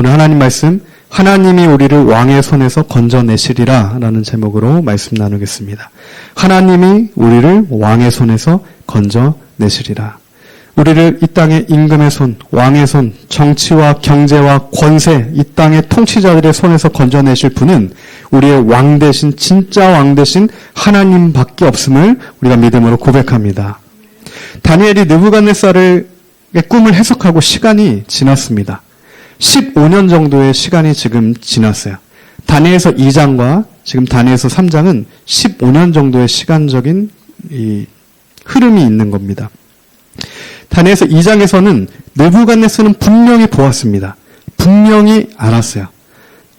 오늘 하나님 말씀, 하나님이 우리를 왕의 손에서 건져내시리라 라는 제목으로 말씀 나누겠습니다. 하나님이 우리를 왕의 손에서 건져내시리라. 우리를 이 땅의 임금의 손, 왕의 손, 정치와 경제와 권세, 이 땅의 통치자들의 손에서 건져내실 분은 우리의 왕 대신, 진짜 왕 대신 하나님밖에 없음을 우리가 믿음으로 고백합니다. 다니엘이 느부갓네살의 꿈을 해석하고 시간이 지났습니다. 15년 정도의 시간이 지금 지났어요. 다니엘서 2장과 지금 다니엘서 3장은 15년 정도의 시간적인 이 흐름이 있는 겁니다. 다니엘서 2장에서는 느부갓네살은 분명히 보았습니다. 분명히 알았어요.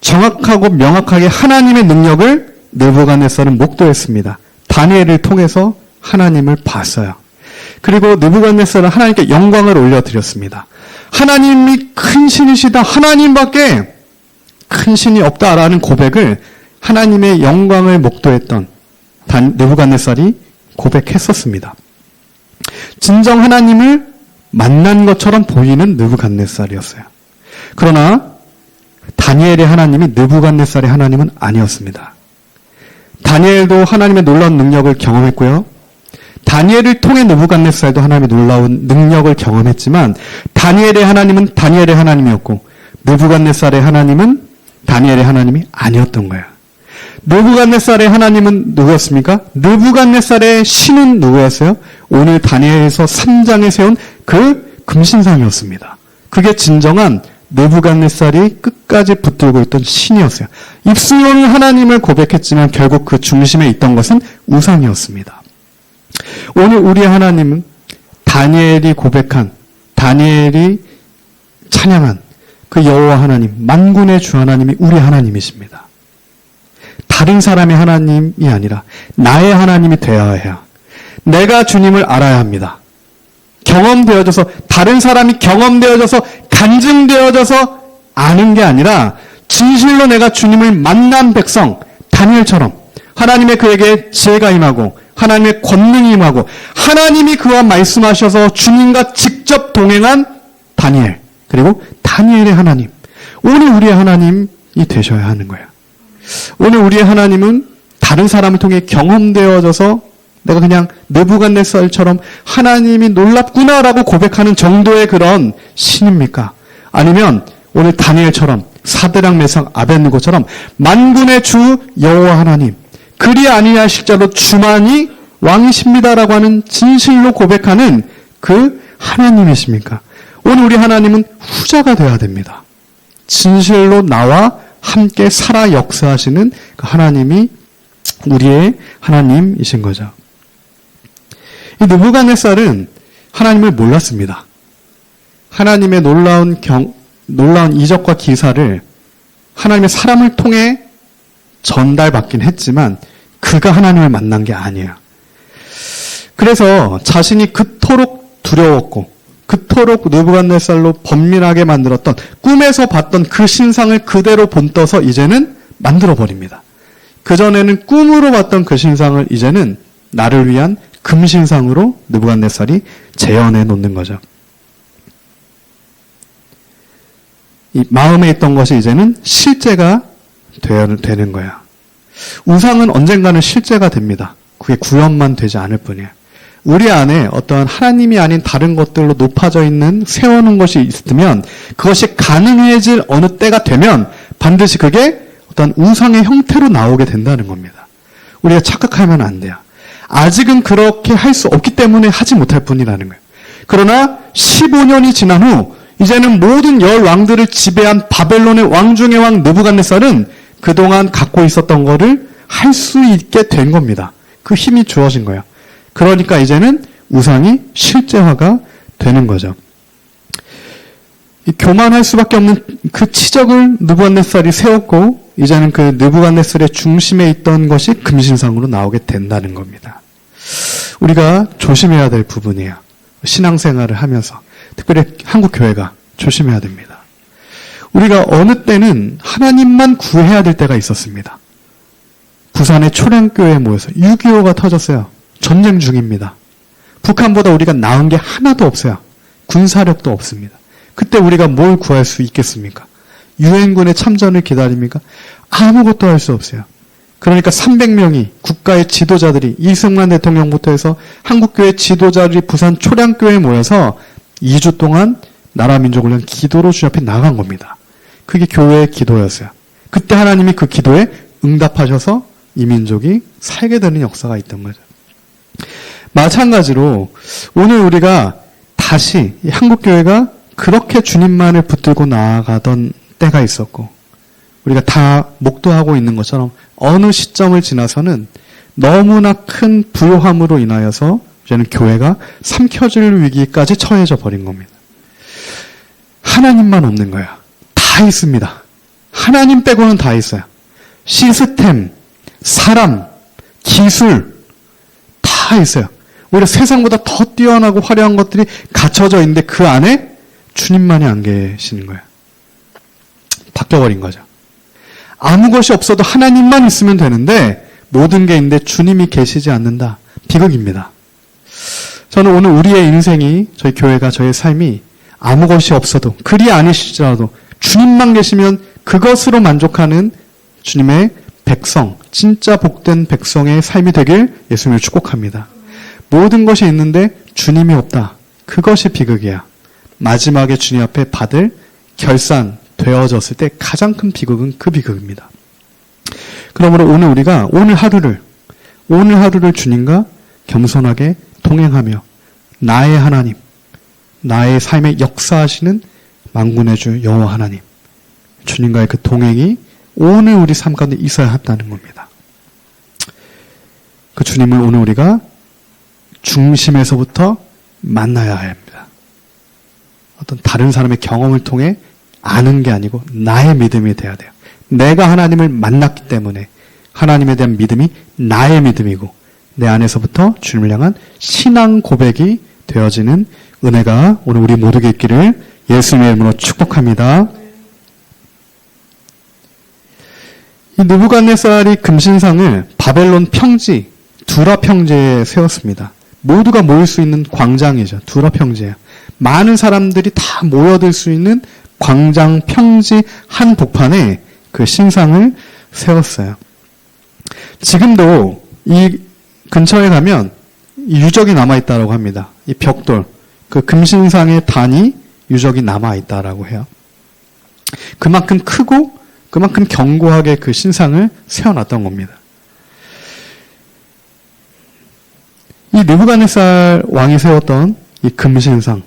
정확하고 명확하게 하나님의 능력을 느부갓네살은 목도했습니다. 다니엘을 통해서 하나님을 봤어요. 그리고 느부갓네살은 하나님께 영광을 올려드렸습니다. 하나님이 큰 신이시다. 하나님밖에 큰 신이 없다라는 고백을 하나님의 영광을 목도했던 느부갓네살이 고백했었습니다. 진정 하나님을 만난 것처럼 보이는 느부갓네살이었어요. 그러나 다니엘의 하나님이 느부갓네살의 하나님은 아니었습니다. 다니엘도 하나님의 놀라운 능력을 경험했고요. 다니엘을 통해 느부갓네살도 하나님의 놀라운 능력을 경험했지만 다니엘의 하나님은 다니엘의 하나님이었고 느부갓네살의 하나님은 다니엘의 하나님이 아니었던 거예요. 느부갓네살의 하나님은 누구였습니까? 느부갓네살의 신은 누구였어요? 오늘 다니엘서 3장에 세운 그 금신상이었습니다. 그게 진정한 느부갓네살이 끝까지 붙들고 있던 신이었어요. 입술로는 하나님을 고백했지만 결국 그 중심에 있던 것은 우상이었습니다. 오늘 우리의 하나님은 다니엘이 고백한, 다니엘이 찬양한 그 여호와 하나님, 만군의 주 하나님이 우리 하나님이십니다. 다른 사람의 하나님이 아니라 나의 하나님이 되어야 해요. 내가 주님을 알아야 합니다. 경험되어져서, 다른 사람이 경험되어져서, 간증되어져서 아는 게 아니라 진실로 내가 주님을 만난 백성, 다니엘처럼 하나님의 그에게 지혜가 임하고 하나님의 권능이 임하고 하나님이 그와 말씀하셔서 주님과 직접 동행한 다니엘, 그리고 다니엘의 하나님, 오늘 우리의 하나님이 되셔야 하는 거예요. 오늘 우리의 하나님은 다른 사람을 통해 경험되어져서 내가 그냥 느부갓네살처럼 하나님이 놀랍구나라고 고백하는 정도의 그런 신입니까? 아니면 오늘 다니엘처럼 사드락 메삭 아벳느고처럼 만군의 주 여호와 하나님, 그리 아니하실자로 주만이 왕이십니다라고 하는 진실로 고백하는 그 하나님이십니까? 오늘 우리 하나님은 후자가 되어야 됩니다. 진실로 나와 함께 살아 역사하시는 그 하나님이 우리의 하나님이신 거죠. 이 느부갓네살은 하나님을 몰랐습니다. 하나님의 놀라운 이적과 기사를 하나님의 사람을 통해 전달받긴 했지만 그가 하나님을 만난 게 아니에요. 그래서 자신이 그토록 두려웠고 그토록 느부갓네살로 번민하게 만들었던, 꿈에서 봤던 그 신상을 그대로 본떠서 이제는 만들어버립니다. 그전에는 꿈으로 봤던 그 신상을 이제는 나를 위한 금신상으로 느부갓네살이 재현해 놓는 거죠. 이 마음에 있던 것이 이제는 실제가 되는 거예요. 우상은 언젠가는 실제가 됩니다. 그게 구현만 되지 않을 뿐이에요. 우리 안에 어떠한 하나님이 아닌 다른 것들로 높아져 있는 세워놓은 것이 있으면 그것이 가능해질 어느 때가 되면 반드시 그게 어떤 우상의 형태로 나오게 된다는 겁니다. 우리가 착각하면 안 돼요. 아직은 그렇게 할 수 없기 때문에 하지 못할 뿐이라는 거예요. 그러나 15년이 지난 후 이제는 모든 열 왕들을 지배한 바벨론의 왕 중의 왕 느부갓네살은 그동안 갖고 있었던 거를 할 수 있게 된 겁니다. 그 힘이 주어진 거예요. 그러니까 이제는 우상이 실제화가 되는 거죠. 이 교만할 수밖에 없는 그 치적을 느부갓네살이 세웠고 이제는 그 느부갓네살의 중심에 있던 것이 금신상으로 나오게 된다는 겁니다. 우리가 조심해야 될 부분이에요. 신앙생활을 하면서 특별히 한국 교회가 조심해야 됩니다. 우리가 어느 때는 하나님만 구해야 될 때가 있었습니다. 부산의 초량교회에 모여서 6.25가 터졌어요. 전쟁 중입니다. 북한보다 우리가 나은 게 하나도 없어요. 군사력도 없습니다. 그때 우리가 뭘 구할 수 있겠습니까? 유엔군의 참전을 기다립니까? 아무것도 할 수 없어요. 그러니까 300명이 국가의 지도자들이 이승만 대통령부터 해서 한국교회 지도자들이 부산 초량교회에 모여서 2주 동안 나라 민족을 위한 기도로 주님 앞에 나간 겁니다. 그게 교회의 기도였어요. 그때 하나님이 그 기도에 응답하셔서 이 민족이 살게 되는 역사가 있던 거죠. 마찬가지로 오늘 우리가 다시 한국교회가 그렇게 주님만을 붙들고 나아가던 때가 있었고 우리가 다 목도하고 있는 것처럼 어느 시점을 지나서는 너무나 큰 부요함으로 인하여서 이제는 교회가 삼켜질 위기까지 처해져 버린 겁니다. 하나님만 없는 거야. 다 있습니다. 하나님 빼고는 다 있어요. 시스템, 사람, 기술 다 있어요. 오히려 세상보다 더 뛰어나고 화려한 것들이 갖춰져 있는데 그 안에 주님만이 안 계시는 거예요. 바뀌어버린 거죠. 아무 것이 없어도 하나님만 있으면 되는데 모든 게 있는데 주님이 계시지 않는다. 비극입니다. 저는 오늘 우리의 인생이 저희 교회가 저희 삶이 아무 것이 없어도 그리 아니시더라도 주님만 계시면 그것으로 만족하는 주님의 백성, 진짜 복된 백성의 삶이 되길 예수님을 축복합니다. 모든 것이 있는데 주님이 없다. 그것이 비극이야. 마지막에 주님 앞에 받을 결산 되어졌을 때 가장 큰 비극은 그 비극입니다. 그러므로 오늘 우리가 오늘 하루를 주님과 겸손하게 동행하며 나의 하나님, 나의 삶에 역사하시는 만군의 주 여호와 하나님, 주님과의 그 동행이 오늘 우리 삶 가운데 있어야 한다는 겁니다. 그 주님을 오늘 우리가 중심에서부터 만나야 합니다. 어떤 다른 사람의 경험을 통해 아는 게 아니고 나의 믿음이 돼야 돼요. 내가 하나님을 만났기 때문에 하나님에 대한 믿음이 나의 믿음이고 내 안에서부터 주님을 향한 신앙 고백이 되어지는 은혜가 오늘 우리 모두에게 있기를 예수님의 이름으로 축복합니다. 이 느부갓네살이 금신상을 바벨론 평지, 두라 평지에 세웠습니다. 모두가 모일 수 있는 광장이죠. 두라 평지예요. 많은 사람들이 다 모여들 수 있는 광장 평지 한 복판에 그 신상을 세웠어요. 지금도 이 근처에 가면 이 유적이 남아있다고 합니다. 이 벽돌, 그 금신상의 단이 유적이 남아있다라고 해요. 그만큼 크고 그만큼 견고하게 그 신상을 세워놨던 겁니다. 이 느부갓네살 왕이 세웠던 이 금신상,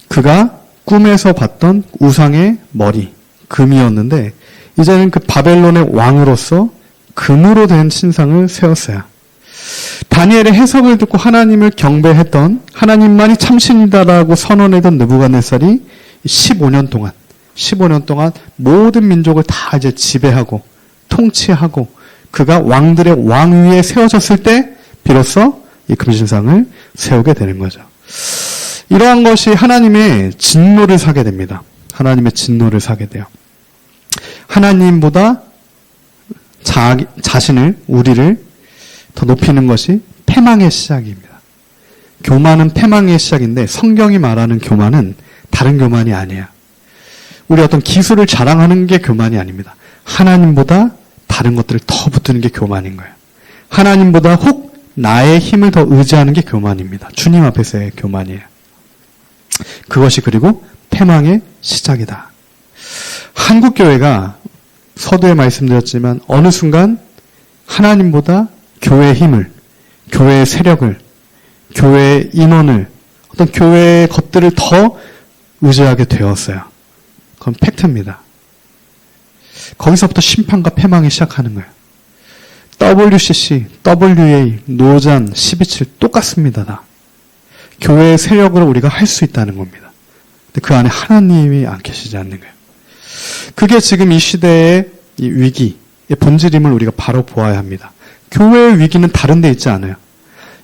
그가 꿈에서 봤던 우상의 머리, 금이었는데 이제는 그 바벨론의 왕으로서 금으로 된 신상을 세웠어요. 다니엘의 해석을 듣고 하나님을 경배했던, 하나님만이 참신이다라고 선언했던 느부갓네살이 15년 동안 모든 민족을 다 이제 지배하고 통치하고 그가 왕들의 왕위에 세워졌을 때 비로소 이 금신상을 세우게 되는 거죠. 이러한 것이 하나님의 진노를 사게 됩니다. 하나님의 진노를 사게 돼요. 하나님보다 자신을, 우리를 더 높이는 것이 패망의 시작입니다. 교만은 패망의 시작인데 성경이 말하는 교만은 다른 교만이 아니에요. 우리 어떤 기술을 자랑하는 게 교만이 아닙니다. 하나님보다 다른 것들을 더 붙드는 게 교만인 거예요. 하나님보다 혹 나의 힘을 더 의지하는 게 교만입니다. 주님 앞에서의 교만이에요. 그것이 그리고 패망의 시작이다. 한국교회가 서두에 말씀드렸지만 어느 순간 하나님보다 교회의 힘을, 교회의 세력을, 교회의 인원을, 어떤 교회의 것들을 더 의지하게 되었어요. 그건 팩트입니다. 거기서부터 심판과 패망이 시작하는 거예요. WCC, WA, 노잔, 12.7 똑같습니다. 다. 교회의 세력으로 우리가 할 수 있다는 겁니다. 근데 그 안에 하나님이 안 계시지 않는 거예요. 그게 지금 이 시대의 이 위기의 본질임을 우리가 바로 보아야 합니다. 교회의 위기는 다른 데 있지 않아요.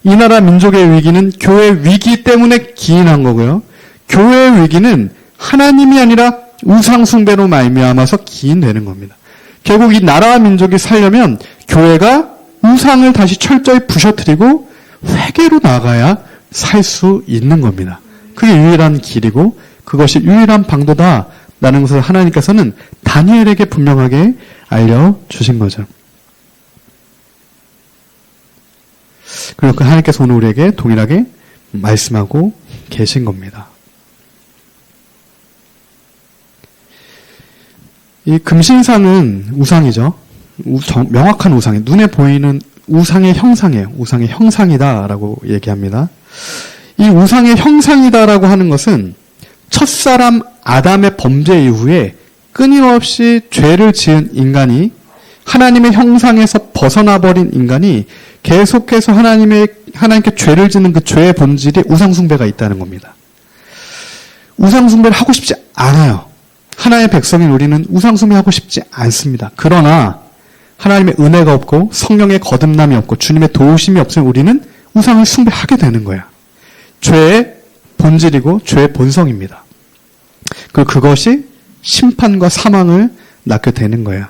이 나라 민족의 위기는 교회의 위기 때문에 기인한 거고요. 교회의 위기는 하나님이 아니라 우상 숭배로 말미암아서 기인되는 겁니다. 결국 이 나라와 민족이 살려면 교회가 우상을 다시 철저히 부셔뜨리고 회개로 나가야 살 수 있는 겁니다. 그게 유일한 길이고 그것이 유일한 방도다 라는 것을 하나님께서는 다니엘에게 분명하게 알려주신 거죠. 그리고 그 하나님께서 오늘 우리에게 동일하게 말씀하고 계신 겁니다. 이 금신상은 우상이죠. 명확한 우상이 눈에 보이는 우상의 형상이에요. 우상의 형상이다라고 얘기합니다. 이 우상의 형상이다라고 하는 것은 첫사람 아담의 범죄 이후에 끊임없이 죄를 지은 인간이 하나님의 형상에서 벗어나버린 인간이 계속해서 하나님께 죄를 짓는 그 죄의 본질이 우상숭배가 있다는 겁니다. 우상숭배를 하고 싶지 않아요. 하나님의 백성인 우리는 우상숭배하고 싶지 않습니다. 그러나 하나님의 은혜가 없고 성령의 거듭남이 없고 주님의 도우심이 없으면 우리는 우상을 숭배하게 되는 거야. 죄의 본질이고 죄의 본성입니다. 그리고 그것이 심판과 사망을 낳게 되는 거야.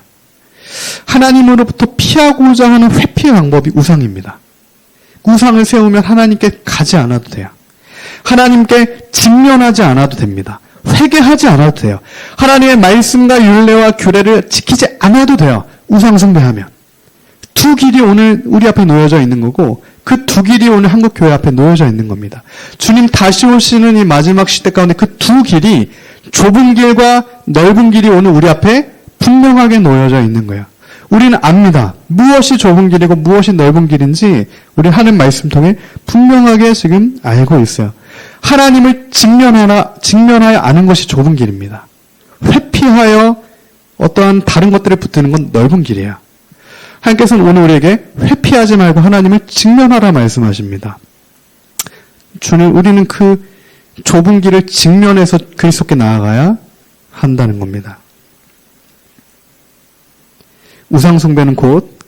하나님으로부터 피하고자 하는 회피의 방법이 우상입니다. 우상을 세우면 하나님께 가지 않아도 돼요. 하나님께 직면하지 않아도 됩니다. 회개하지 않아도 돼요. 하나님의 말씀과 율례와 규례를 지키지 않아도 돼요. 우상 숭배하면. 두 길이 오늘 우리 앞에 놓여져 있는 거고 그 두 길이 오늘 한국교회 앞에 놓여져 있는 겁니다. 주님 다시 오시는 이 마지막 시대 가운데 그 두 길이 좁은 길과 넓은 길이 오늘 우리 앞에 분명하게 놓여져 있는 거예요. 우리는 압니다. 무엇이 좁은 길이고 무엇이 넓은 길인지 우리 하는 말씀 통해 분명하게 지금 알고 있어요. 하나님을 직면하여 아는 것이 좁은 길입니다. 회피하여 어떠한 다른 것들을 붙드는 건 넓은 길이에요. 하나님께서는 오늘 우리에게 회피하지 말고 하나님을 직면하라 말씀하십니다. 우리는 그 좁은 길을 직면해서 그리스도께 나아가야 한다는 겁니다. 우상숭배는 곧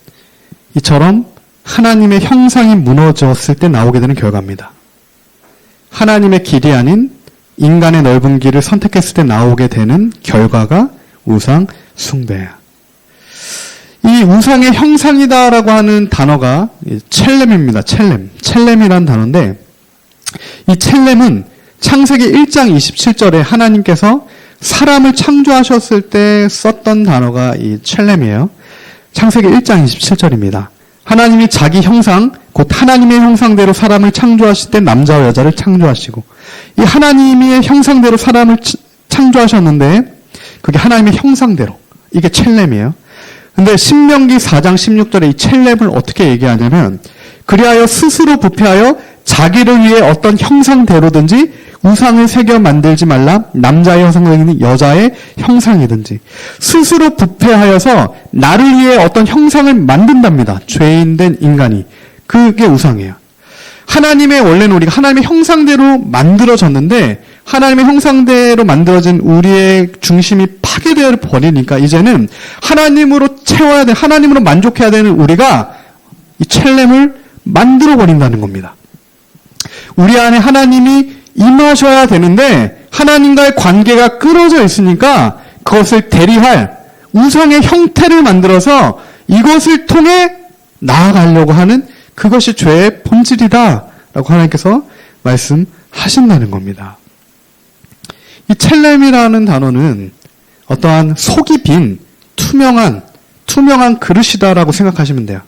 이처럼 하나님의 형상이 무너졌을 때 나오게 되는 결과입니다. 하나님의 길이 아닌 인간의 넓은 길을 선택했을 때 나오게 되는 결과가 우상숭배야. 이 우상의 형상이다라고 하는 단어가 첼렘입니다. 첼렘이라는 단어인데 이 첼렘은 창세기 1장 27절에 하나님께서 사람을 창조하셨을 때 썼던 단어가 이 첼렘이에요. 창세기 1장 27절입니다. 하나님이 자기 형상, 곧 하나님의 형상대로 사람을 창조하실 때 남자와 여자를 창조하시고 이 하나님의 형상대로 사람을 창조하셨는데 그게 하나님의 형상대로 이게 첼렘이에요. 근데 신명기 4장 16절에 이 첼렘을 어떻게 얘기하냐면 그리하여 스스로 부패하여 자기를 위해 어떤 형상대로든지 우상을 새겨 만들지 말라. 남자의 형상이든 여자의 형상이든지 스스로 부패하여서 나를 위해 어떤 형상을 만든답니다. 죄인된 인간이. 그게 우상이에요. 원래는 우리가 하나님의 형상대로 만들어졌는데 하나님의 형상대로 만들어진 우리의 중심이 파괴되어 버리니까 이제는 하나님으로 채워야 돼, 하나님으로 만족해야 되는 우리가 이 첼렘을 만들어 버린다는 겁니다. 우리 안에 하나님이 임하셔야 되는데 하나님과의 관계가 끊어져 있으니까 그것을 대리할 우상의 형태를 만들어서 이것을 통해 나아가려고 하는 그것이 죄의 본질이다라고 하나님께서 말씀하신다는 겁니다. 이 첼렘이라는 단어는 어떠한 속이 빈 투명한 그릇이다라고 생각하시면 돼요.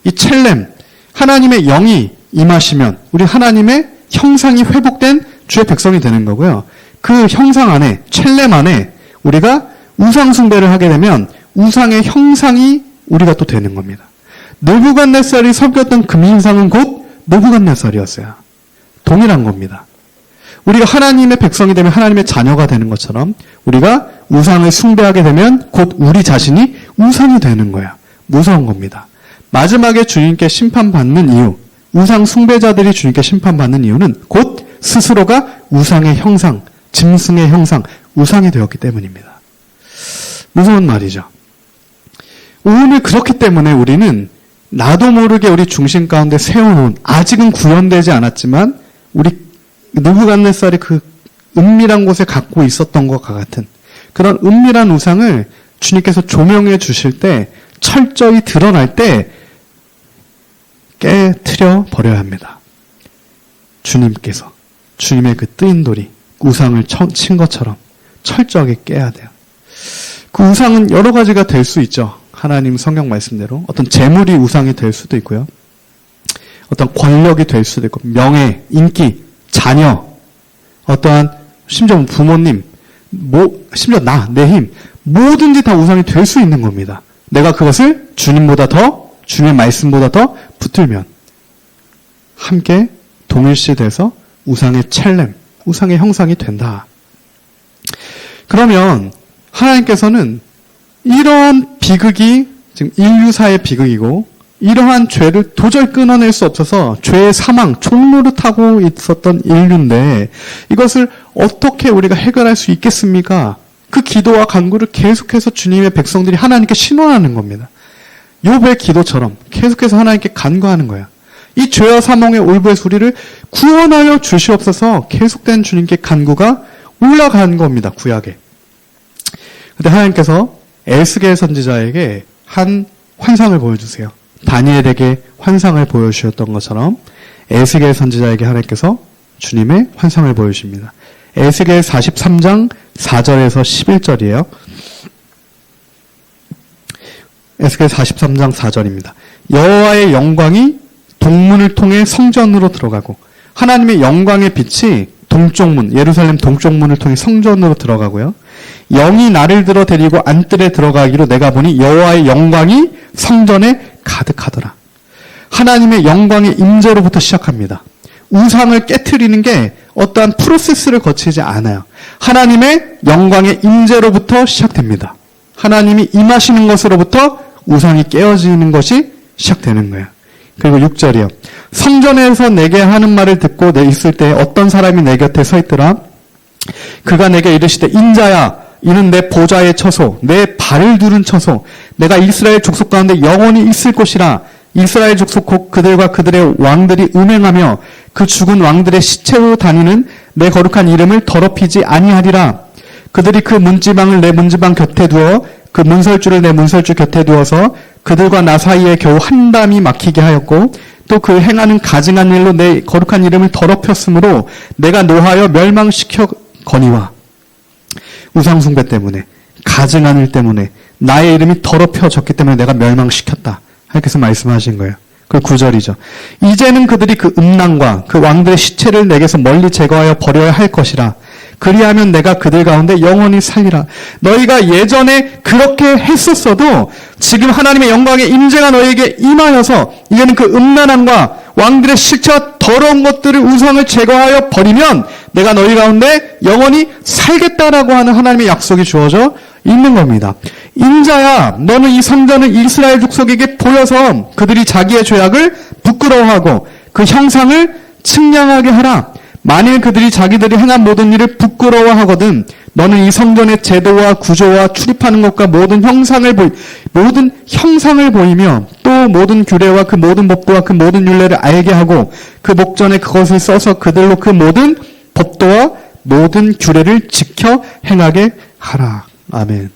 이 첼렘, 하나님의 영이 임하시면 우리 하나님의 형상이 회복된 주의 백성이 되는 거고요. 그 형상 안에, 첼렘 안에 우리가 우상 숭배를 하게 되면 우상의 형상이 우리가 또 되는 겁니다. 느부갓네살이 섬겼던 금신상은 곧 느부갓네살이었어요. 동일한 겁니다. 우리가 하나님의 백성이 되면 하나님의 자녀가 되는 것처럼 우리가 우상을 숭배하게 되면 곧 우리 자신이 우상이 되는 거야. 무서운 겁니다. 마지막에 주님께 심판받는 이유, 우상 숭배자들이 주님께 심판받는 이유는 곧 스스로가 우상의 형상, 짐승의 형상, 우상이 되었기 때문입니다. 무서운 말이죠. 오늘 그렇기 때문에 우리는 나도 모르게 우리 중심 가운데 세워놓은 아직은 구현되지 않았지만 우리 느부갓네살이 그 은밀한 곳에 갖고 있었던 것과 같은 그런 은밀한 우상을 주님께서 조명해 주실 때 철저히 드러날 때 깨트려 버려야 합니다. 주님께서 주님의 그 뜨인 돌이 우상을 친 것처럼 철저하게 깨야 돼요. 그 우상은 여러 가지가 될 수 있죠. 하나님 성경 말씀대로. 어떤 재물이 우상이 될 수도 있고요. 어떤 권력이 될 수도 있고, 명예, 인기, 자녀, 어떠한 심지어 부모님, 심지어 내 힘, 뭐든지 다 우상이 될 수 있는 겁니다. 내가 그것을 주님보다 더, 주님의 말씀보다 더 붙들면 함께 동일시돼서 우상의 첼렘, 우상의 형상이 된다. 그러면 하나님께서는 이러한 비극이 지금 인류사의 비극이고 이러한 죄를 도저히 끊어낼 수 없어서 죄의 사망, 종노릇하고 있었던 인류인데 이것을 어떻게 우리가 해결할 수 있겠습니까? 그 기도와 간구를 계속해서 주님의 백성들이 하나님께 신원하는 겁니다. 욥의 기도처럼 계속해서 하나님께 간구하는 거예요. 이 죄와 사망의 올부의 소리를 구원하여 주시옵소서 계속된 주님께 간구가 올라간 겁니다. 구약에. 근데 하나님께서 에스겔 선지자에게 한 환상을 보여주세요. 다니엘에게 환상을 보여주셨던 것처럼 에스겔 선지자에게 하나님께서 주님의 환상을 보여주십니다. 에스겔 43장 4절에서 11절이에요. 에스겔 43장 4절입니다. 여호와의 영광이 동문을 통해 성전으로 들어가고 하나님의 영광의 빛이 동쪽문, 예루살렘 동쪽문을 통해 성전으로 들어가고요. 영이 나를 들어 데리고 안뜰에 들어가기로 내가 보니 여호와의 영광이 성전에 가득하더라. 하나님의 영광의 임재로부터 시작합니다. 우상을 깨트리는 게 어떠한 프로세스를 거치지 않아요. 하나님의 영광의 임재로부터 시작됩니다. 하나님이 임하시는 것으로부터 우상이 깨어지는 것이 시작되는 거예요. 그리고 6절이요. 성전에서 내게 하는 말을 듣고 내 있을 때 어떤 사람이 내 곁에 서 있더라. 그가 내게 이르시되 인자야 이는 내 보좌의 처소 내 발을 두른 처소 내가 이스라엘 족속 가운데 영원히 있을 곳이라. 이스라엘 족속 곧 그들과 그들의 왕들이 음행하며 그 죽은 왕들의 시체로 다니는 내 거룩한 이름을 더럽히지 아니하리라. 그들이 그 문지방을 내 문지방 곁에 두어 그 문설주를 내 문설주 곁에 두어서 그들과 나 사이에 겨우 한 담이 막히게 하였고 또 그 행하는 가증한 일로 내 거룩한 이름을 더럽혔으므로 내가 노하여 멸망시켰거니와. 우상숭배 때문에 가증한 일 때문에 나의 이름이 더럽혀졌기 때문에 내가 멸망시켰다. 하나님께서 말씀하신 거예요. 그 9절이죠. 이제는 그들이 그 음란과 그 왕들의 시체를 내게서 멀리 제거하여 버려야 할 것이라. 그리하면 내가 그들 가운데 영원히 살리라. 너희가 예전에 그렇게 했었어도 지금 하나님의 영광의 임재가 너희에게 임하여서 이제는 그 음란함과 왕들의 시체와 더러운 것들을 우상을 제거하여 버리면 내가 너희 가운데 영원히 살겠다라고 하는 하나님의 약속이 주어져 있는 겁니다. 인자야 너는 이 성전을 이스라엘 족속에게 보여서 그들이 자기의 죄악을 부끄러워하고 그 형상을 측량하게 하라. 만일 그들이 자기들이 행한 모든 일을 부끄러워하거든 너는 이 성전의 제도와 구조와 출입하는 것과 모든 형상을 보이며 또 모든 규례와 그 모든 법도와 그 모든 율례를 알게 하고 그 목전에 그것을 써서 그들로 그 모든 법도와 모든 규례를 지켜 행하게 하라. 아멘.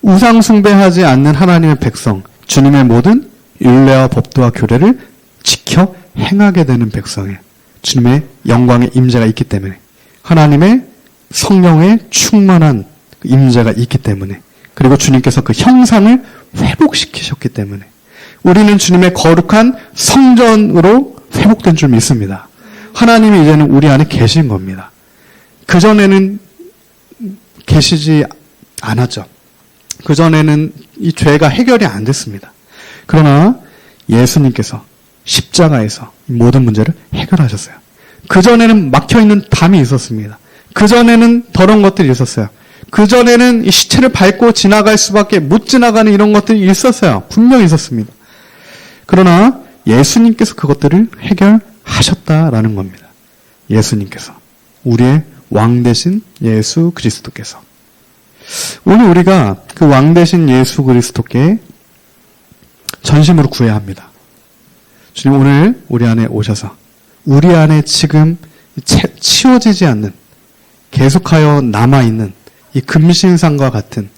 우상 숭배하지 않는 하나님의 백성, 주님의 모든 율례와 법도와 규례를 지켜 행하게 되는 백성이에요. 주님의 영광의 임재가 있기 때문에, 하나님의 성령의 충만한 임재가 있기 때문에, 그리고 주님께서 그 형상을 회복시키셨기 때문에 우리는 주님의 거룩한 성전으로 회복된 줄 믿습니다. 하나님이 이제는 우리 안에 계신 겁니다. 그전에는 계시지 않았죠. 그전에는 이 죄가 해결이 안 됐습니다. 그러나 예수님께서 십자가에서 모든 문제를 해결하셨어요. 그전에는 막혀있는 담이 있었습니다. 그전에는 더러운 것들이 있었어요. 그전에는 이 시체를 밟고 지나갈 수밖에 못 지나가는 이런 것들이 있었어요. 분명히 있었습니다. 그러나 예수님께서 그것들을 해결하셨다라는 겁니다. 예수님께서, 우리의 왕 되신 예수 그리스도께서. 오늘 우리가 그 왕 되신 예수 그리스도께 전심으로 구해야 합니다. 주님 오늘 우리 안에 오셔서 우리 안에 지금 치워지지 않는, 계속하여 남아있는 이 금신상과 같은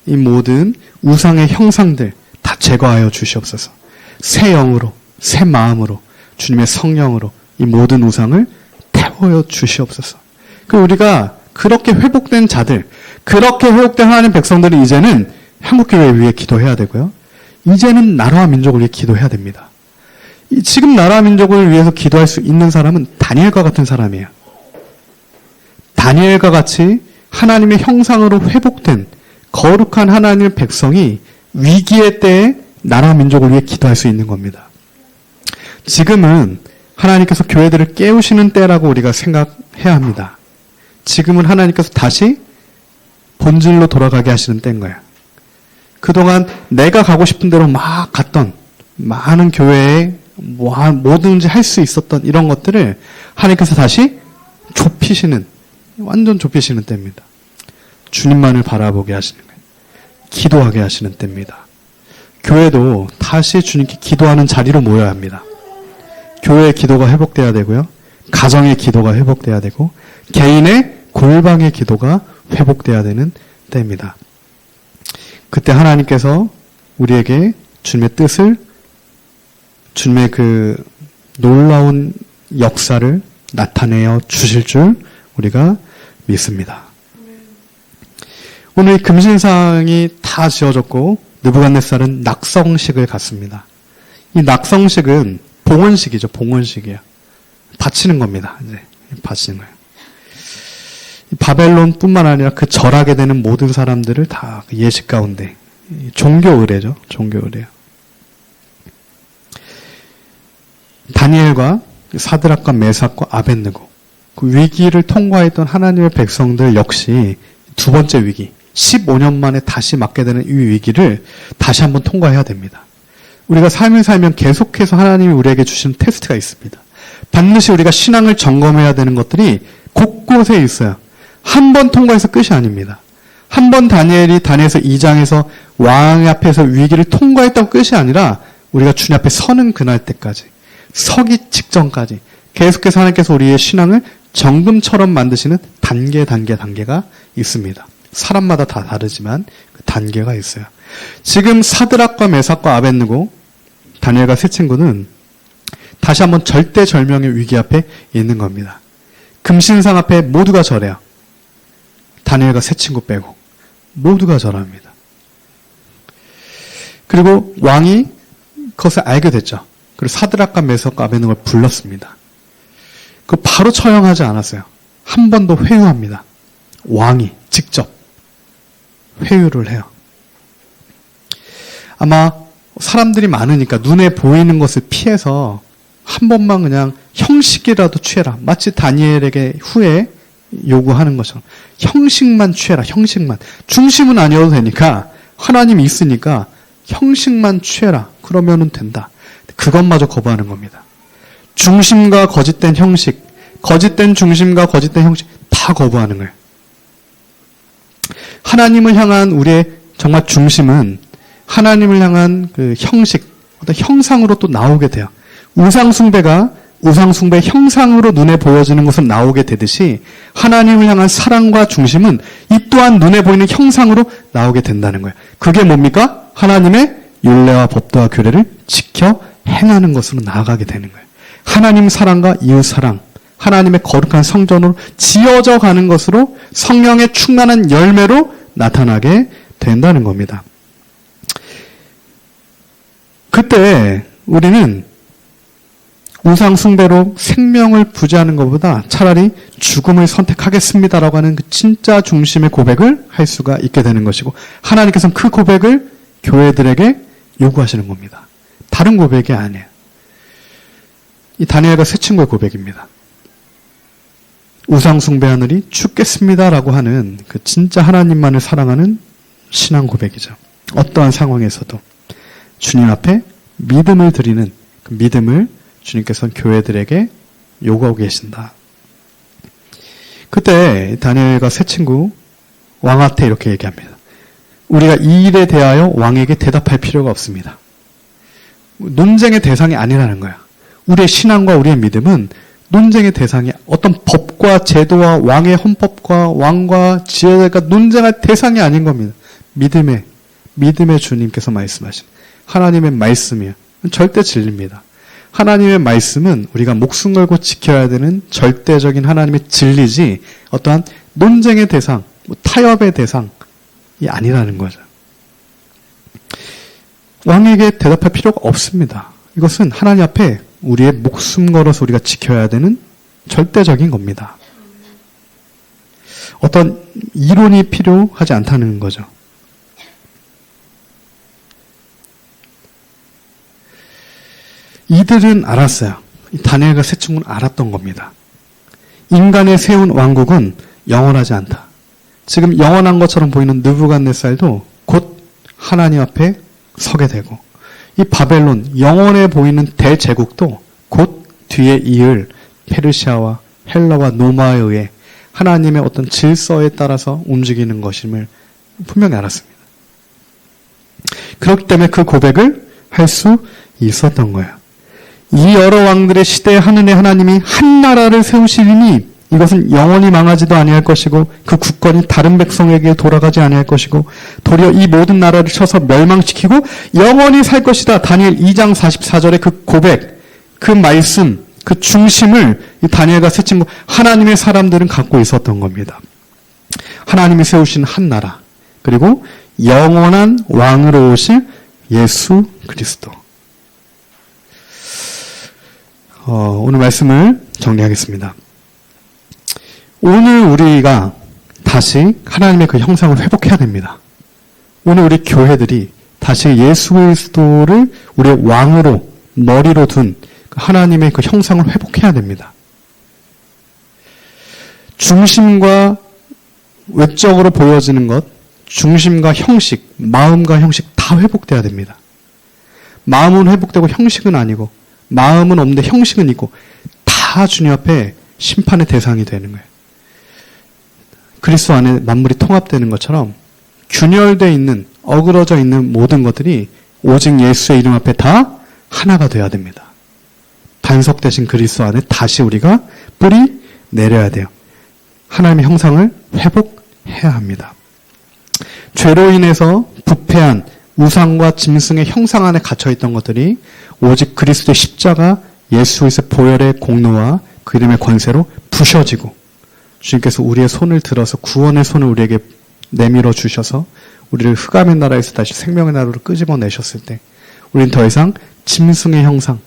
이 모든 우상의 형상들 다 제거하여 주시옵소서. 새 영으로, 새 마음으로, 주님의 성령으로 이 모든 우상을 태워 주시옵소서. 그 우리가 그렇게 회복된 자들, 그렇게 회복된 하나님 백성들이 이제는 한국교회 위해 기도해야 되고요. 이제는 나라와 민족을 위해 기도해야 됩니다. 지금 나라와 민족을 위해서 기도할 수 있는 사람은 다니엘과 같은 사람이에요. 다니엘과 같이 하나님의 형상으로 회복된 거룩한 하나님의 백성이 위기의 때에 나라와 민족을 위해 기도할 수 있는 겁니다. 지금은 하나님께서 교회들을 깨우시는 때라고 우리가 생각해야 합니다. 지금은 하나님께서 다시 본질로 돌아가게 하시는 때인 거예요. 그동안 내가 가고 싶은 대로 막 갔던 많은 교회에 뭐든지 할 수 있었던 이런 것들을 하나님께서 다시 좁히시는, 완전 좁히시는 때입니다. 주님만을 바라보게 하시는 거예요. 기도하게 하시는 때입니다. 교회도 다시 주님께 기도하는 자리로 모여야 합니다. 교회의 기도가 회복돼야 되고요. 가정의 기도가 회복돼야 되고 개인의 골방의 기도가 회복돼야 되는 때입니다. 그때 하나님께서 우리에게 주님의 뜻을, 주님의 그 놀라운 역사를 나타내어 주실 줄 우리가 믿습니다. 오늘 금신상이 다 지어졌고 느부갓네살은 낙성식을 갖습니다. 이 낙성식은 봉헌식이죠. 봉헌식이에요. 바치는 겁니다. 이제 바치는 거예요. 바벨론뿐만 아니라 그 절하게 되는 모든 사람들을 다 예식 가운데 종교 의례죠. 종교 의례요. 다니엘과 사드락과 메삭과 아벳느고 그 위기를 통과했던 하나님의 백성들 역시 두 번째 위기 15년 만에 다시 맞게 되는 이 위기를 다시 한번 통과해야 됩니다. 우리가 삶을 살면 계속해서 하나님이 우리에게 주시는 테스트가 있습니다. 반드시 우리가 신앙을 점검해야 되는 것들이 곳곳에 있어요. 한 번 통과해서 끝이 아닙니다. 한 번 다니엘서 2장에서 왕 앞에서 위기를 통과했다고 끝이 아니라 우리가 주님 앞에 서는 그날 때까지, 서기 직전까지 계속해서 하나님께서 우리의 신앙을 정금처럼 만드시는 단계가 있습니다. 사람마다 다 다르지만 그 단계가 있어요. 지금 사드락과 메삭과 아벳느고, 다니엘과 세 친구는 다시 한번 절대절명의 위기 앞에 있는 겁니다. 금신상 앞에 모두가 절해요. 다니엘과 세 친구 빼고 모두가 절합니다. 그리고 왕이 그것을 알게 됐죠. 그리고 사드락과 메삭과 아벳느고를 불렀습니다. 그 바로 처형하지 않았어요. 한 번 더 회유합니다. 왕이 직접 회유를 해요. 아마 사람들이 많으니까 눈에 보이는 것을 피해서 한 번만 그냥 형식이라도 취해라. 마치 다니엘에게 후에 요구하는 것처럼 형식만 취해라. 형식만. 중심은 아니어도 되니까 하나님이 있으니까 형식만 취해라. 그러면은 된다. 그것마저 거부하는 겁니다. 중심과 거짓된 형식, 거짓된 중심과 거짓된 형식 다 거부하는 거예요. 하나님을 향한 우리의 정말 중심은 하나님을 향한 그 형식, 어떤 형상으로 또 나오게 돼요. 우상숭배가 우상숭배의 형상으로 눈에 보여지는 것은 나오게 되듯이 하나님을 향한 사랑과 중심은 이 또한 눈에 보이는 형상으로 나오게 된다는 거예요. 그게 뭡니까? 하나님의 율례와 법도와 규례를 지켜 행하는 것으로 나아가게 되는 거예요. 하나님 사랑과 이웃 사랑, 하나님의 거룩한 성전으로 지어져 가는 것으로 성령의 충만한 열매로 나타나게 된다는 겁니다. 그때 우리는 우상 숭배로 생명을 부지하는 것보다 차라리 죽음을 선택하겠습니다라고 하는 그 진짜 중심의 고백을 할 수가 있게 되는 것이고, 하나님께서는 그 고백을 교회들에게 요구하시는 겁니다. 다른 고백이 아니에요. 이 다니엘과 세 친구의 고백입니다. 우상 숭배하느니 죽겠습니다라고 하는 그 진짜 하나님만을 사랑하는 신앙 고백이죠. 어떠한 상황에서도 주님 앞에 믿음을 드리는 그 믿음을 주님께서는 교회들에게 요구하고 계신다. 그때 다니엘과 세 친구 왕한테 이렇게 얘기합니다. 우리가 이 일에 대하여 왕에게 대답할 필요가 없습니다. 논쟁의 대상이 아니라는 거야. 우리의 신앙과 우리의 믿음은 논쟁의 대상이 어떤 법과 제도와 왕의 헌법과 왕과 지혜가 논쟁할 대상이 아닌 겁니다. 믿음의 주님께서 말씀하신 하나님의 말씀이에요. 절대 진리입니다. 하나님의 말씀은 우리가 목숨 걸고 지켜야 되는 절대적인 하나님의 진리지 어떠한 논쟁의 대상, 타협의 대상이 아니라는 거죠. 왕에게 대답할 필요가 없습니다. 이것은 하나님 앞에 우리의 목숨 걸어서 우리가 지켜야 되는 절대적인 겁니다. 어떤 이론이 필요하지 않다는 거죠. 이들은 알았어요. 다니엘과 세 친구는 알았던 겁니다. 인간의 세운 왕국은 영원하지 않다. 지금 영원한 것처럼 보이는 느부갓네살도 곧 하나님 앞에 서게 되고, 이 바벨론, 영원해 보이는 대제국도 곧 뒤에 이을 페르시아와 헬라와 노마에 의해 하나님의 어떤 질서에 따라서 움직이는 것임을 분명히 알았습니다. 그렇기 때문에 그 고백을 할 수 있었던 거예요. 이 여러 왕들의 시대에 하늘의 하나님이 한 나라를 세우시리니 이것은 영원히 망하지도 아니할 것이고 그 국권이 다른 백성에게 돌아가지 아니할 것이고 도리어 이 모든 나라를 쳐서 멸망시키고 영원히 살 것이다. 다니엘 2장 44절의 그 고백, 그 말씀, 그 중심을 이 다니엘과 세 친구 하나님의 사람들은 갖고 있었던 겁니다. 하나님이 세우신 한 나라, 그리고 영원한 왕으로 오실 예수 그리스도. 오늘 말씀을 정리하겠습니다. 오늘 우리가 다시 하나님의 그 형상을 회복해야 됩니다. 오늘 우리 교회들이 다시 예수 그리스도를 우리의 왕으로, 머리로 둔 하나님의 그 형상을 회복해야 됩니다. 중심과 외적으로 보여지는 것, 중심과 형식, 마음과 형식 다 회복돼야 됩니다. 마음은 회복되고 형식은 아니고, 마음은 없는데 형식은 있고, 다 주님 앞에 심판의 대상이 되는 거예요. 그리스도 안에 만물이 통합되는 것처럼 균열되어 있는, 어그러져 있는 모든 것들이 오직 예수의 이름 앞에 다 하나가 되어야 됩니다. 단속되신 그리스도 안에 다시 우리가 뿌리 내려야 돼요. 하나님의 형상을 회복해야 합니다. 죄로 인해서 부패한 우상과 짐승의 형상 안에 갇혀있던 것들이 오직 그리스도의 십자가, 예수 그리스도의 보혈의 공로와 그 이름의 권세로 부셔지고, 주님께서 우리의 손을 들어서 구원의 손을 우리에게 내밀어 주셔서 우리를 흑암의 나라에서 다시 생명의 나라로 끄집어내셨을 때 우리는 더 이상 짐승의 형상,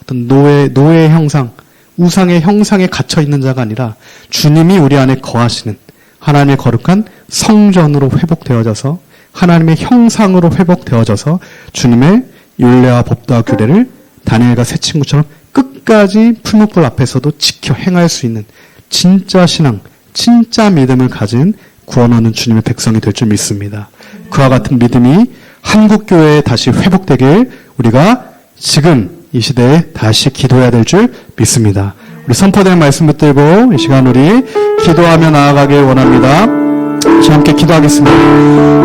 어떤 노예의 형상, 우상의 형상에 갇혀있는 자가 아니라 주님이 우리 안에 거하시는 하나님의 거룩한 성전으로 회복되어져서 하나님의 형상으로 회복되어져서 주님의 율례와 법도와 규례를 다니엘과 세 친구처럼 끝까지 풀무불 앞에서도 지켜 행할 수 있는 진짜 신앙, 진짜 믿음을 가진 구원 얻는 주님의 백성이 될 줄 믿습니다. 그와 같은 믿음이 한국교회에 다시 회복되길 우리가 지금 이 시대에 다시 기도해야 될 줄 믿습니다. 우리 선포된 말씀 붙들고 이 시간 우리 기도하며 나아가길 원합니다. 저 함께 기도하겠습니다.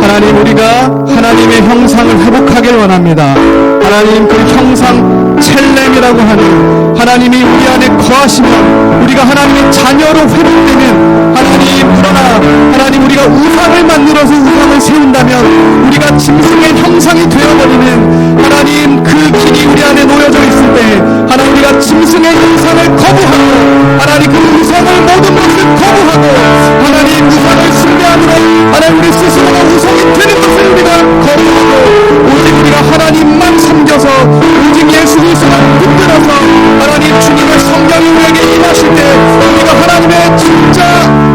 하나님, 우리가 하나님의 형상을 회복하길 원합니다. 하나님, 그 형상 첼렘이라고 하는 하나님이 우리 안에 거하시면 우리가 하나님의 자녀로 회복되는 하나님, 그러나 하나님, 우리가 우상을 만들어서 우상을 세운다면 우리가 짐승의 형상이 되어버리는 하나님, 그 길이 우리 안에 놓여져 있을 때 하나님, 우리가 짐승의 형상을 거부하고 하나님, 그 우상을 모든 것을 거부하고 하나님, 우상을 숭배함으로 하나님, 우리 스스로가 우상이 되는 것을 우리가 거부하고 오직 우리가 하나님만 섬겨서 오직 예수 그리스도만 붙들어서 하나님, 주님의 성령이 우리에게 임하실 때 우리가 하나님의 진짜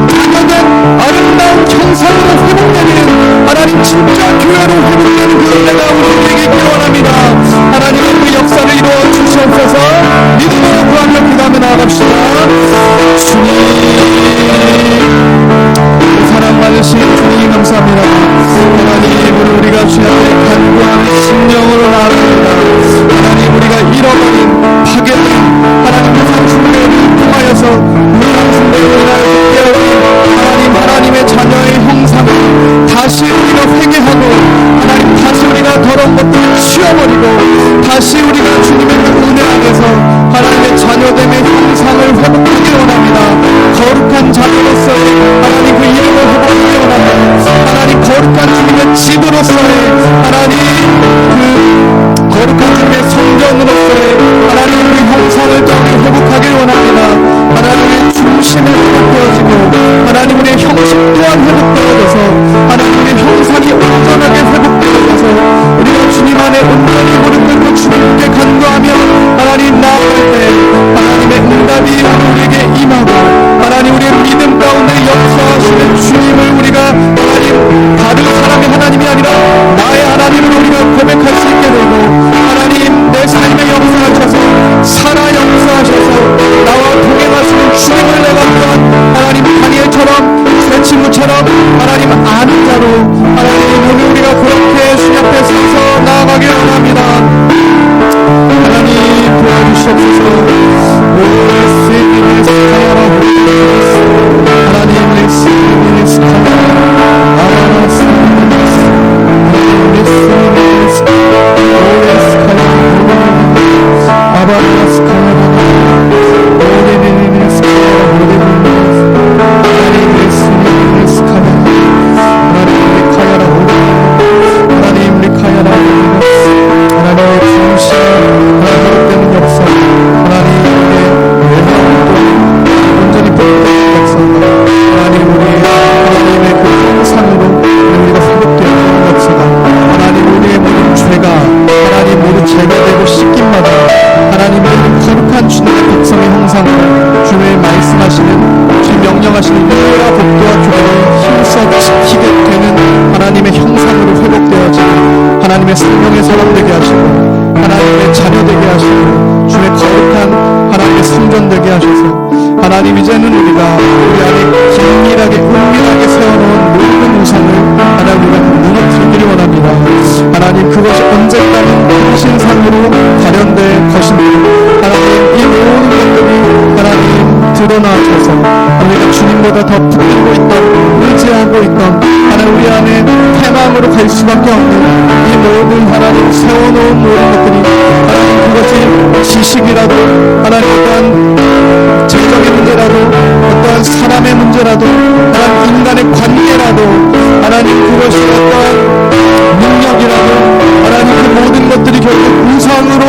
자녀된 아름다운 형상으로 회복되는 하나님, 진짜 교회로 회복되는 그 은혜가 우리에게 있길 원합니다. 하나님의 그 역사를 이루어 주시옵소서. 믿음으로 구하며 기도하며 나아갑시다. 주님, 사랑 받으신 주님 감사합니다. 하나님, 우리가 주님 앞에 간구하는 심령으로 나아갑니다. 하나님, 우리가 잃어버린, 파괴된 하나님 우상 숭배를 통하여서 우상 숭배로 인하여서 깨어진 하나님, 하나님의 자녀의 형상을 다시 우리가 회개하고 하나님, 다시 우리가 더러운 것들을 치워버리고 다시 우리가 주님의 그 은혜 안에서 하나님의 자녀됨의 형상을 회복하기 원합니다. 거룩한 자녀로서의 하나님 그 이름을 회복하기 원합니다. 하나님, 거룩한 주님의 집으로서의 하나님, 그 거룩한 주님의 성전으로서의 하나님 그 형상을 회복하길 원합니다. 하나님의 중심을 회복되어지고 하나님, 우리의 형 하나님의 생명의 사람 되게 하시고 하나님의 자녀 되게 하시고 주의 거룩한 하나님의 성전 되게 하셔서 하나님 이제는 우리가 우리 안에 긴밀하게 은밀하게 세워놓은 모든 우상을 하나님 우리가 무너뜨리기를 원합니다. 하나님 그것이 언젠가는 신상으로 발현될 것인데 하나님 이 모든 것들이 하나님 드러나셔서 우리가 주님보다 더 붙들고 있던 의지하고 있던 하나님 우리 안에 태망으로 갈 수밖에 없는 이 모든 하나님 세워놓은 모든 것들이 하나님 그것이 지식이라도 하나님 어떠한 정적인 문제라도 어떠한 사람의 문제라도 하나님 인간의 관계라도 하나님 그것이 어떠한 능력이라도 하나님 그 모든 것들이 결국 우상으로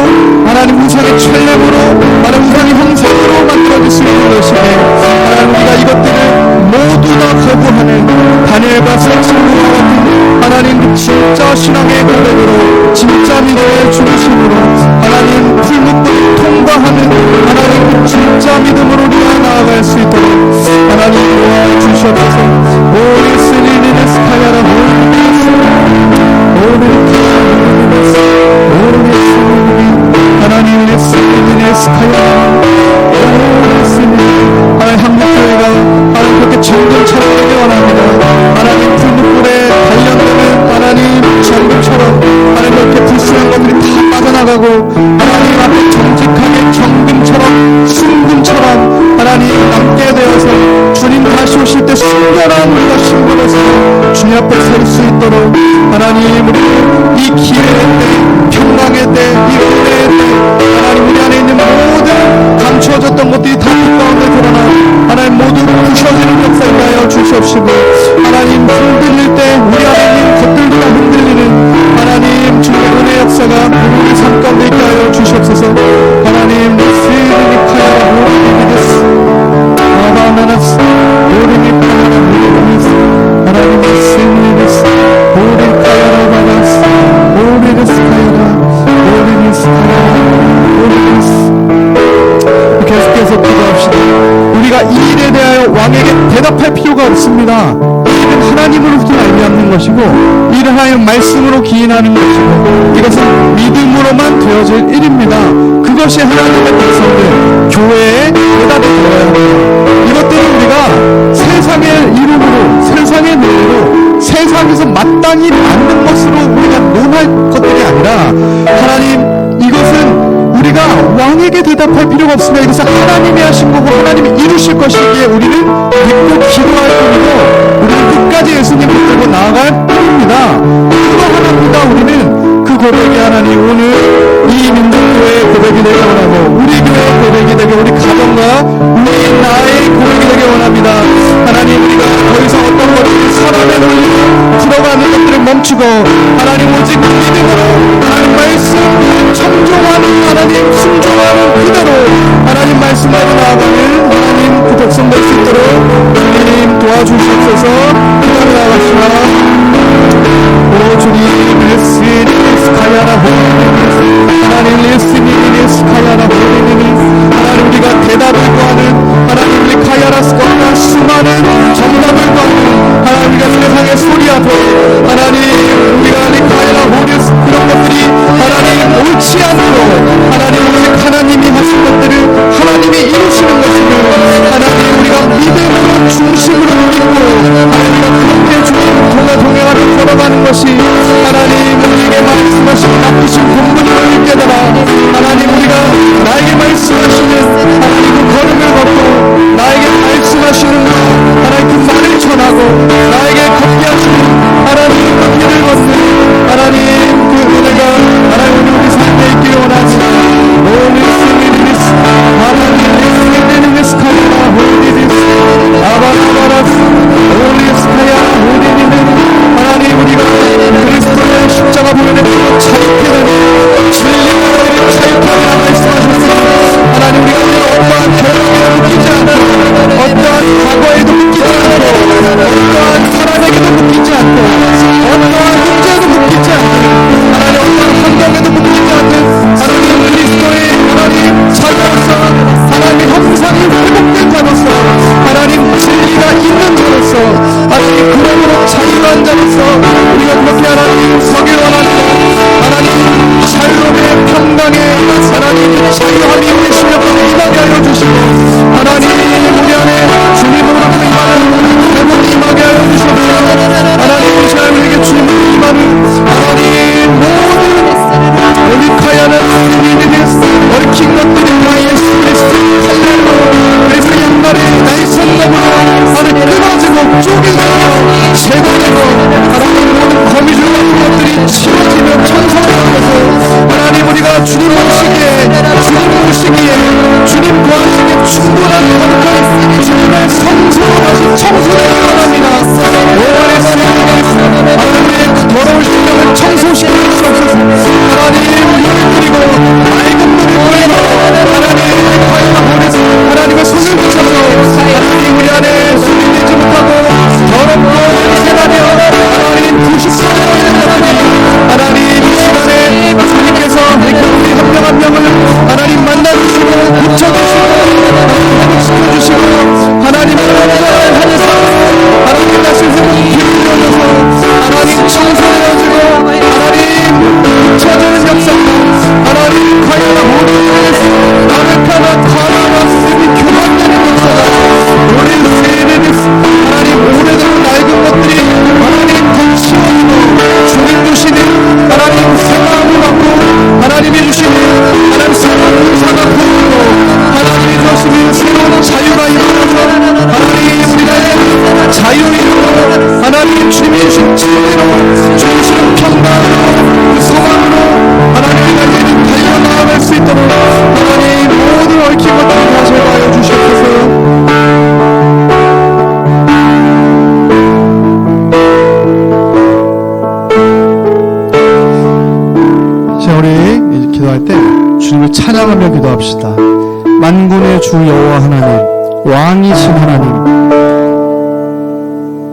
하나님 우상의 첼렘으로 하나님 우상의 형상으로 만들어질 수 있는 것이기에 하나님 우리가 이것들을 모두 다 거부하는 다니엘과 생신과 같은 하나님 그 진짜 신앙의 고백으로 진짜 믿음의 중심으로 하나님 풀무불을 통과하는 하나님 그 진짜 믿음으로 우리가 나아갈 수 있도록 하나님 도와주시옵소서. 오리 스리니네 스카야라 오리 하나님 스리니네 스카야라 오리 스리니네 하나님 한국교회가 하나님 그렇게 정금처럼 되기 원합니다. 하나님 풀무불에 단련되는 하나님 정금처럼 하나님 그렇게 불순한 것들이 다 빠져나가고 하나님 앞에 정직하게 정금처럼 순금처럼 하나님 남게 되어서 주님 다시 오실 때 순결한 우리가 신분에서 주님 앞에 설 수 있도록 하나님 우리 이 기회의 때 평강의 때 이 은혜의 때 하나님 우리 안에 있는 모든 감추어졌던 것들이 다 빛 가운데 드러나 하나님 모두 부셔지는 역사를 하여 주시옵시고 하나님 흔들릴 때 우리 안에 있는 것들도 다 흔들리는 하나님 주의 은혜 역사가 우리 삶 가운데 있게 하여 주시옵소서. 하나님 스리니카야 오리미데스 아바나나스 오리미카야 오리미데스 하나님 스리니데스 오리카야라바나스 오리데스카야라 오리미스카야 오리미스 계속해서 기도합시다. 우리가 이 일에 대하여 왕에게 대답할 필요가 없습니다. 이 일은 하나님으로부터 말미암는 것이고 이를 하여 말씀으로 기인하는 것이고 이것은 믿음으로만 되어질 일입니다. 그것이 하나님의 백성들 교회의 대답이 되어야 합니다. 이것들은 우리가 세상의 이름으로 세상의 논리로 세상에서 마땅히 맞는 것으로 우리가 논할 것들이 아니라 하나님 이것은 우리가 왕에게 대답할 필요가 없습니다. 이것은 하나님이 하신 거고 하나님이 이루실 것이기에 우리는 믿고 기도할 뿐이고 우리는 끝까지 예수님 붙들고 나아갈 뿐입니다. 그거 하나입니다. 우리는 그 고백이 하나님 오늘 이 민족교회의 고백이 되게 원하고 우리 교회의 고백이 되게 우리 가정과 우리 나의 고백이 되게 원합니다. 하나님 우리가 더 이상 어떤 것들 사람의 논리로 들어가는 것들을 멈추고 하나님 오직 믿음으로 하나님 말씀 청종하는 하나님 순종하는 그대로 하나님 말씀대로 나아가는 하나님 그 백성 될 수 있도록 주님 도와주시옵소서. 기도를 나갑시다. 오 주님 리스카야라 하나님 리스카야라 하나님 우리가 대답을 구하는 하나님 우리 카야라스가 수많은 정답을 구하는 하나님 우리가 세상의 소리 앞에 하나님 우리가 리카야라 호리스 그런 것들이 하나님 옳지 않고 하나님 오직 하나님이 하신 것들을 하나님이 이루시는 것임을 하나님 우리가 믿음으로 중심으로 믿고 하나님과 그렇게 주님 동행하며 걸어가는 것이 하나님 우리에게 말씀하신 맡기신 본분임을 깨달아 하나님 우리가 나에게 말씀하시는 하나님 그 걸음을 걷고 나에게 말씀하시는 하나님 그 말을 전하고 나에게 걷게 하시는 하나님 그 길을 걷는 하나님 그 은혜가 하나님 우리 삶에 있기를 원하지. 홀리스미리스 하나님 스카이라 홀리리스 아바라바라스 홀리스카야 홀리리스 하나님 우리가 그리스도의 십자가 보혈의 피로 차입게 되는 진리가 차입게 되는 말씀하셨습니다. 하나님 우리가 어떠한 결론에도 묶이지 않고 어떠한 과거에도 묶이지 않고 어떠한 사람에게도 묶이지 않고 어떠한 문제에도 묶이지 않고 하나님 어떠한 환경에도 묶이지 않는 하나님 그리스도의 하나님 자녀로서 하나님 형상이 회복된 자로서 하나님 진리가 있는 자로서 하나님 그러므로 자유한 자로서 우리가 그렇게 하나님 서길 원하는 주신 진리로 주신 평강으로 소망으로 하나님의 날개는 달려나아갈 수 있도록 하나님 모든 얽힌 것들을 다 제거하여 주시옵소서. 우리 기도할 때 주님을 찬양하며 기도합시다. 만군의 주 여호와 하나님, 왕이신 하나님,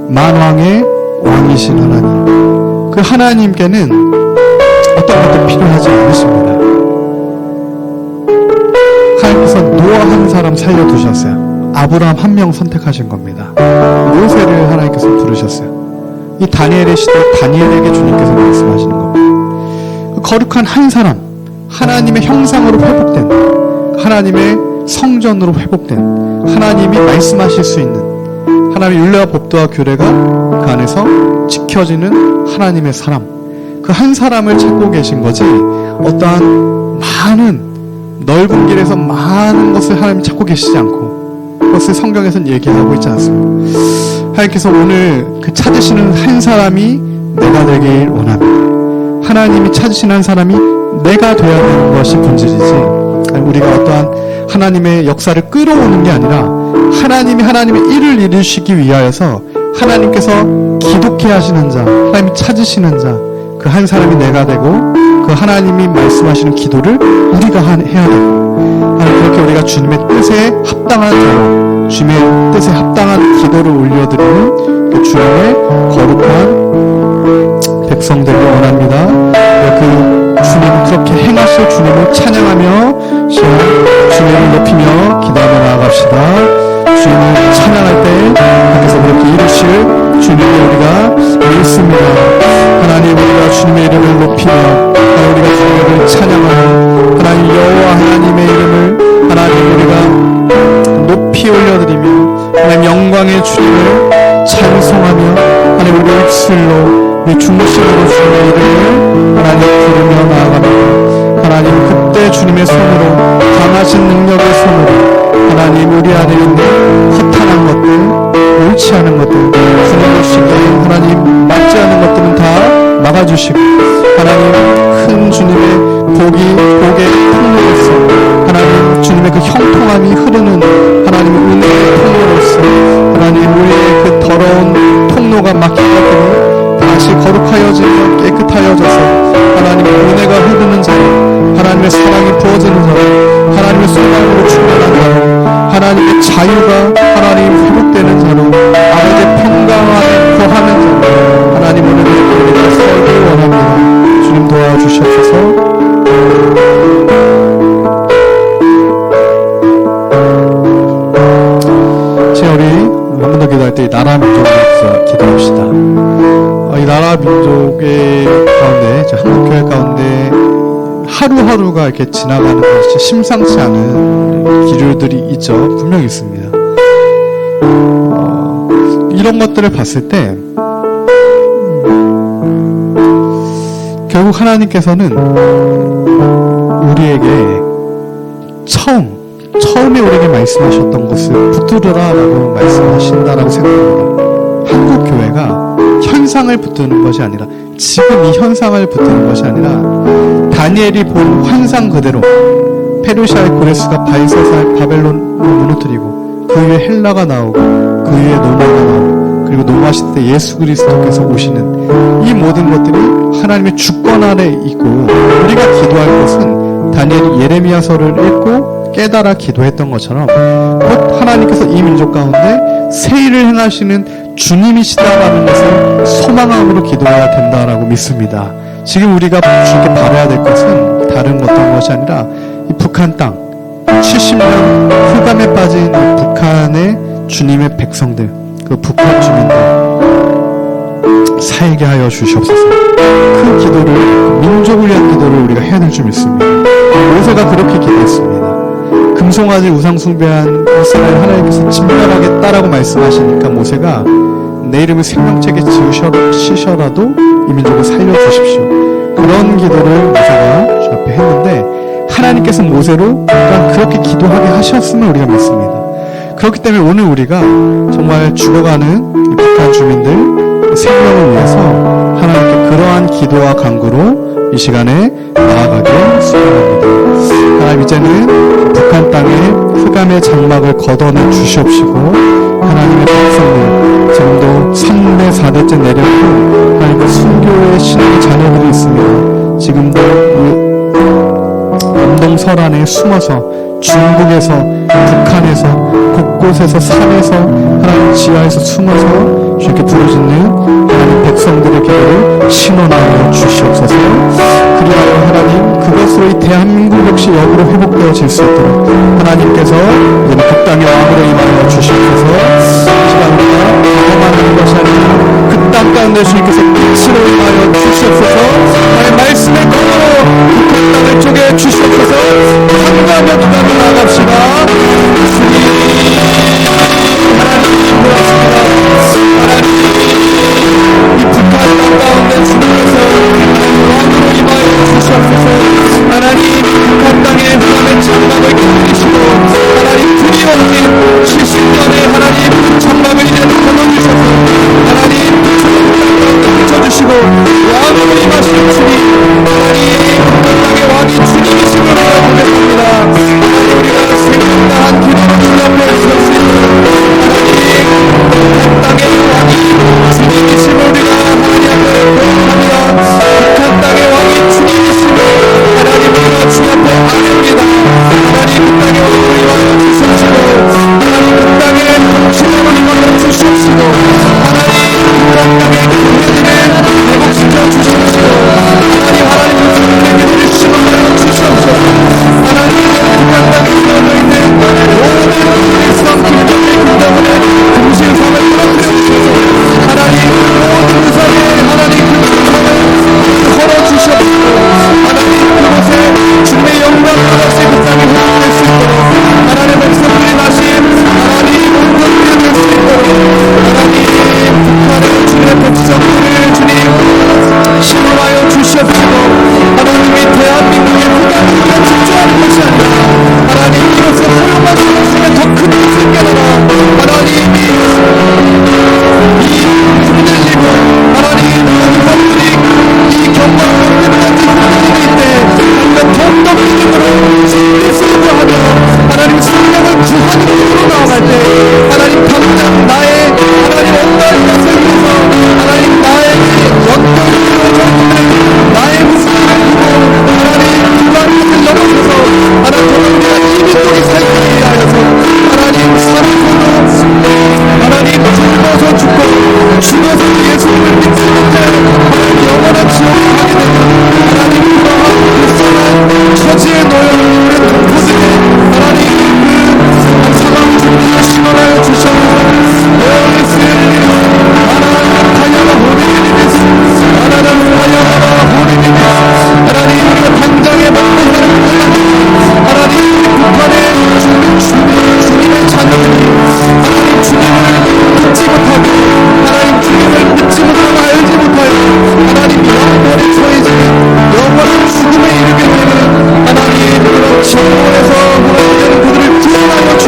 만왕의 왕이신 하나님, 그 하나님께는 어떤 것도 필요하지 않으십니다. 하나님께서 노아 한 사람 살려두셨어요. 아브라함 한 명 선택하신 겁니다. 모세를 하나님께서 부르셨어요. 이 다니엘의 시대 다니엘에게 주님께서 말씀하시는 겁니다. 거룩한 한 사람, 하나님의 형상으로 회복된, 하나님의 성전으로 회복된, 하나님이 말씀하실 수 있는, 하나님의 율례와 법도와 규례가 그 안에서 지켜지는 하나님의 사람, 그 한 사람을 찾고 계신 거지 어떠한 많은 넓은 길에서 많은 것을 하나님이 찾고 계시지 않고, 그것을 성경에서는 얘기하고 있지 않습니다. 하나님께서 오늘 그 찾으시는 한 사람이 내가 되길 원합니다. 하나님이 찾으신 한 사람이 내가 되어야 되는 것이 본질이지, 우리가 어떠한 하나님의 역사를 끌어오는 게 아니라 하나님의 일을 이루시기 위하여서 하나님께서 기독케 하시는 자, 하나님이 찾으시는 자, 그 한 사람이 내가 되고 그 하나님이 말씀하시는 기도를 우리가 해야 되고, 그렇게 우리가 주님의 뜻에 합당한 기도, 주님의 뜻에 합당한 기도를 올려드리는 그 주님의 거룩한 백성되길 원합니다. 그 주님 그렇게 행하실 주님을 찬양하며 주님을 높이며 기도하며 나아갑시다. 주님을 찬양할 때 하나님께서 그렇게 이루실 주님을 우리가 믿습니다. 하나님, 우리가 주님의 이름을 높이며 우리가 주님을 찬양하며 하나님 여호와 하나님의 이름을 하나님 우리가 높이 올려드리며 하나님 영광의 주님을 찬송하며 하나님 우리의 입술로 우리 중심으로 주님의 이름을 하나님 부르며 나아갑니다. 하나님 그때 주님의 손으로, 강하신 능력의 손으로 하나님 우리 안에 있는 허탄한 것들, 옳지 않은 것들, 주님 보시기에 하나님 맞지 않은 것들은 다 막아주시고, 하나님 큰 주님의 복의 통로로서 하나님 주님의 그 형통함이 흐르는 하나님의 은혜의 통로로서 하나님 우리의 그 더러운 통로가 막힌 것들이 다시 거룩하여지며 깨끗하여져서 하나님의 은혜가 흐르는 자로, 하나님의 사랑이 부어지는 자로, 하나님의 소망으로 충만한 자로, 하나님의 자유가 하나님 회복되는 자로, 아버지의 평강 안에 거하는 자로 하나님 오늘 우리가 살기 원합니다. 주님 도와주시옵소서. 우리 한 번 더 기도할 때 나라 민족에 대해서 기도합시다. 이 나라 민족의 가운데, 한국교회 가운데 하루하루가 이렇게 지나가는 것이 심상치 않은 기류들이 있죠. 분명히 있습니다. 이런 것들을 봤을 때 결국 하나님께서는 우리에게 처음에 우리에게 말씀하셨던 것을 붙들으라라고 말씀하신다라고 생각합니다. 한국교회가 현상을 붙드는 것이 아니라, 지금 이 현상을 붙드는 것이 아니라 다니엘이 본 환상 그대로 페르시아의 고레스가 바이서살 바벨론을 무너뜨리고 그 위에 헬라가 나오고 그 위에 로마가 나오고 그리고 노마 시대 예수 그리스도께서 오시는 이 모든 것들이 하나님의 주권 아래 있고, 우리가 기도할 것은 다니엘이 예레미야서를 읽고 깨달아 기도했던 것처럼 곧 하나님께서 이 민족 가운데 새 일을 행하시는 주님이시다라는 것을 소망함으로 기도해야 된다라고 믿습니다. 지금 우리가 주님께 바라야 될 것은 다른 어떤 것이 아니라 이 북한 땅, 70년 흑암에 빠진 이 북한의 주님의 백성들, 그 북한 주민들 살게 하여 주시옵소서. 그 기도를, 민족을 위한 기도를 우리가 해야 될 줄 믿습니다. 모세가 그렇게 기도했습니다. 금송아지 우상 숭배한 이스라엘 하나님께서 진멸하겠다라고 말씀하시니까 모세가 내 이름을 생명책에 지으시더라도 이 민족을 살려주십시오. 그런 기도를 모세가 주 앞에 했는데 하나님께서 모세로 그렇게 기도하게 하셨음을 우리가 믿습니다. 그렇기 때문에 오늘 우리가 정말 죽어가는 북한 주민들, 생명을 위해서 하나님께 그러한 기도와 간구로 이 시간에 나아가길 소원합니다. 하나님, 이제는 북한 땅에 흑암의 장막을 걷어내 주시옵시고 하나님의 백성들, 지금도 3대 4대째 내렸고 하나님의 순교의 신앙의 자녀들이 있습니다. 지금도 남동 서란에 숨어서 중국에서, 북한에서, 곳곳에서, 산에서, 하나님 지하에서 숨어서 주께 부르짖는 하나님 백성들의 기도를 신원하여 주시옵소서. 그리하여 하나님, 그것으로 이 대한민국 역시 역으로 회복되어질 수 있도록 하나님께서 이제는 북땅의 왕으로 임하여 주시옵소서. 이 시간 우리가 방어만 하는 것이 아니라 그 땅 가운데 주님께서 빛으로 임하여 주시옵소서. 하나님 말씀의 검으로 북한 땅을 쪼개 주시옵소서. 한가하며 기도하며 나아갑시다.